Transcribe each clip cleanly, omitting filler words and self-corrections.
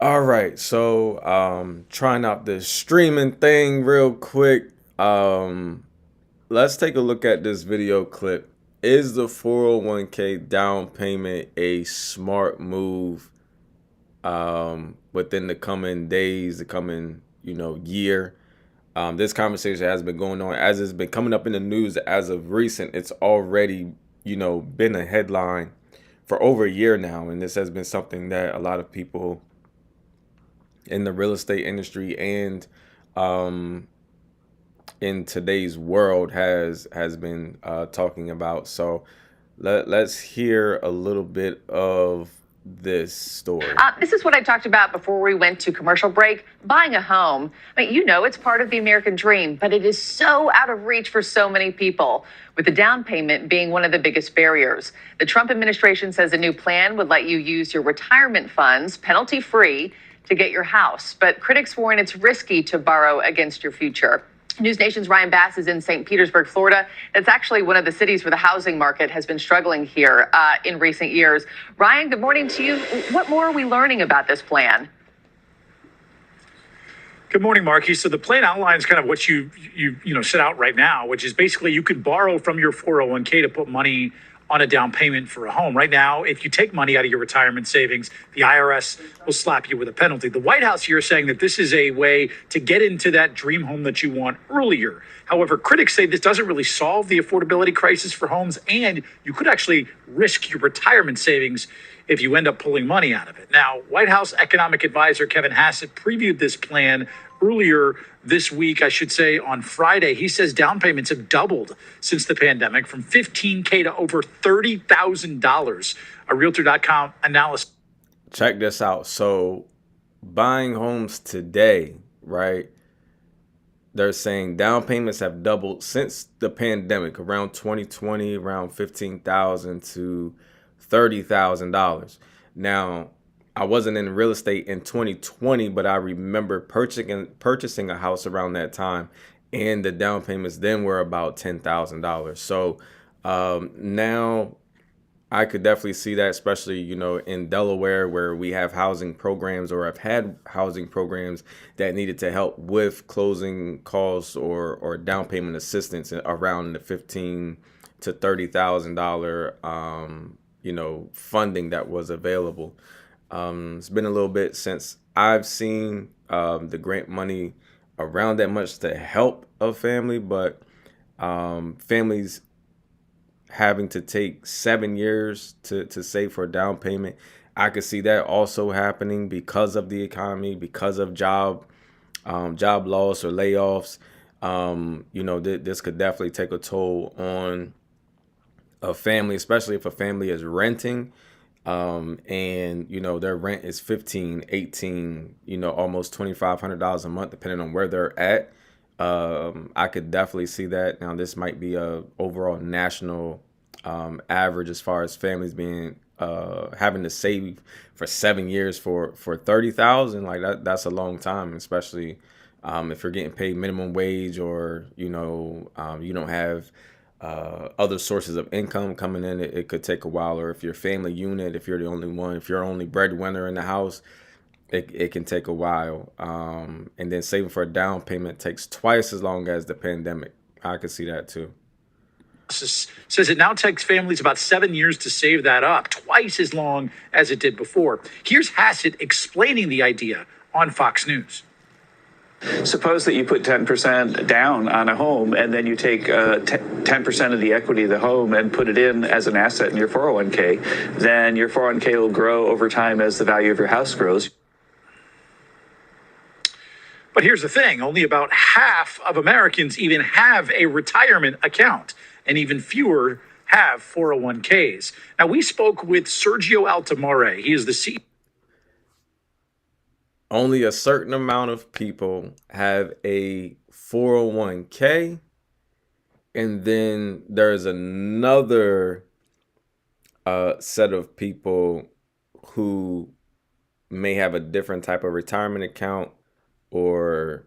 All right, so trying out this streaming thing real quick. Let's take a look at this video clip. Is the 401k down payment a smart move within the coming days, the coming, year? This conversation has been going on as it's been coming up in the news as of recent. It's already, been a headline for over a year now, and this has been something that a lot of people in the real estate industry and um, in today's world has been talking about. So let's hear a little bit of this story. This is what I talked about before we went to commercial break. Buying a home, it's part of the American dream, but it is so out of reach for so many people, with the down payment being one of the biggest barriers. The Trump administration says a new plan would let you use your retirement funds penalty-free to get your house, but critics warn it's risky to borrow against your future. News Nation's Ryan Bass is in St. Petersburg, Florida. That's actually one of the cities where the housing market has been struggling here in recent years. Ryan, good morning to you. What more are we learning about this plan? Good morning, Marky. So the plan outlines kind of what you set out right now, which is basically you could borrow from your 401k to put money on a down payment for a home. Right now, if you take money out of your retirement savings, the IRS will slap you with a penalty. The White House here is saying that this is a way to get into that dream home that you want earlier. However, critics say this doesn't really solve the affordability crisis for homes, and you could actually risk your retirement savings if you end up pulling money out of it. Now, White House economic advisor Kevin Hassett previewed this plan earlier this week, I should say on Friday. He says down payments have doubled since the pandemic, from $15K to over $30,000. A Realtor.com analysis. Check this out. So buying homes today, right? They're saying down payments have doubled since the pandemic, around 2020, around 15,000 to $30,000. Now, I wasn't in real estate in 2020, but I remember purchasing a house around that time, and the down payments then were about $10,000. So now I could definitely see that, especially in Delaware, where we have housing programs, or have had housing programs that needed to help with closing costs or down payment assistance around the $15,000 to $30,000 funding that was available. It's been a little bit since I've seen the grant money around that much to help a family, but families having to take 7 years to save for a down payment, I could see that also happening because of the economy, because of job loss or layoffs. This could definitely take a toll on a family, especially if a family is renting. And their rent is 15, 18, almost $2,500 a month, depending on where they're at. I could definitely see that. Now, this might be a overall national average as far as families being having to save for 7 years for 30,000. Like that's a long time, especially if you're getting paid minimum wage, or you don't have other sources of income coming in. It could take a while. Or if you're family unit, if you're the only one, if you're only breadwinner in the house, it can take a while. And then saving for a down payment takes twice as long as the pandemic. I could see that too. Says it now takes families about 7 years to save that up, twice as long as it did before. Here's Hassett explaining the idea on Fox News. Suppose that you put 10% down on a home, and then you take 10% of the equity of the home and put it in as an asset in your 401k. Then your 401k will grow over time as the value of your house grows. But here's the thing, only about half of Americans even have a retirement account, and even fewer have 401ks. Now, we spoke with Sergio Altamare. He is the CEO. Only a certain amount of people have a 401k, and then there's another set of people who may have a different type of retirement account, or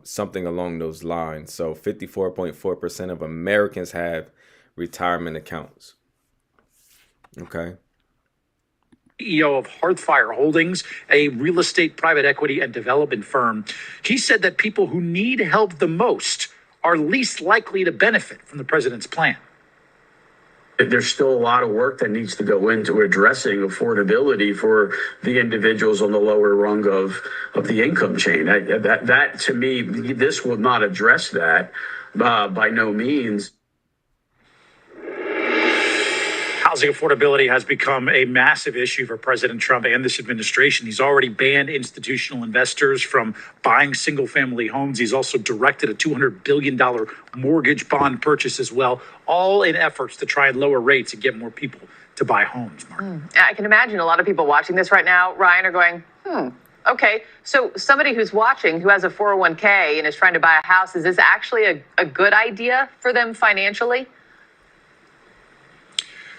something along those lines. So 54.4% of Americans have retirement accounts. Okay. CEO of Hearthfire Holdings, a real estate private equity and development firm. He said that people who need help the most are least likely to benefit from the president's plan. There's still a lot of work that needs to go into addressing affordability for the individuals on the lower rung of the income chain. That to me, this will not address that by no means. Housing affordability has become a massive issue for President Trump and this administration. He's already banned institutional investors from buying single family homes. He's also directed a $200 billion mortgage bond purchase as well, all in efforts to try and lower rates and get more people to buy homes, Mark. I can imagine a lot of people watching this right now, Ryan, are going, okay, so somebody who's watching who has a 401k and is trying to buy a house, is this actually a good idea for them financially?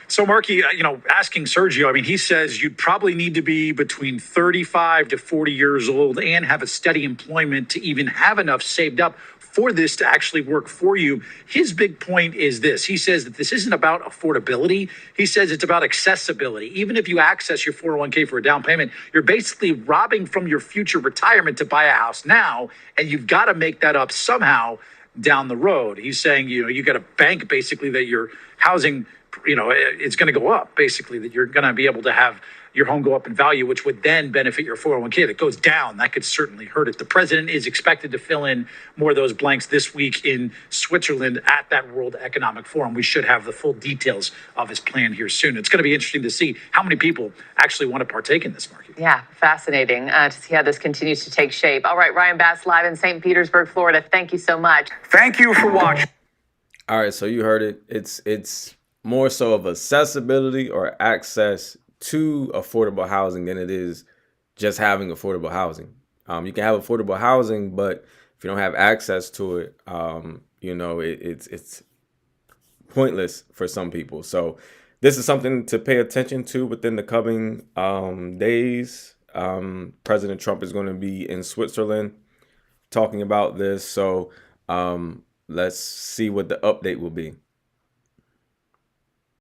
So, Marky, asking Sergio, I mean, he says you'd probably need to be between 35 to 40 years old and have a steady employment to even have enough saved up for this to actually work for you. His big point is this. He says that this isn't about affordability. He says it's about accessibility. Even if you access your 401k for a down payment, you're basically robbing from your future retirement to buy a house now, and you've got to make that up somehow down the road. He's saying, you got to bank basically that your housing it's going to go up, basically, that you're going to be able to have your home go up in value, which would then benefit your 401k. If it goes down, that could certainly hurt it. The president is expected to fill in more of those blanks this week in Switzerland at that World Economic Forum. We should have the full details of his plan here soon. It's going to be interesting to see how many people actually want to partake in this market. Yeah, fascinating to see how this continues to take shape. All right, Ryan Bass live in St. Petersburg, Florida. Thank you so much. Thank you for watching. All right, so you heard it. It's more so of accessibility or access to affordable housing than it is just having affordable housing. You can have affordable housing, but if you don't have access to it, it's pointless for some people. So this is something to pay attention to within the coming days. President Trump is going to be in Switzerland talking about this. So let's see what the update will be.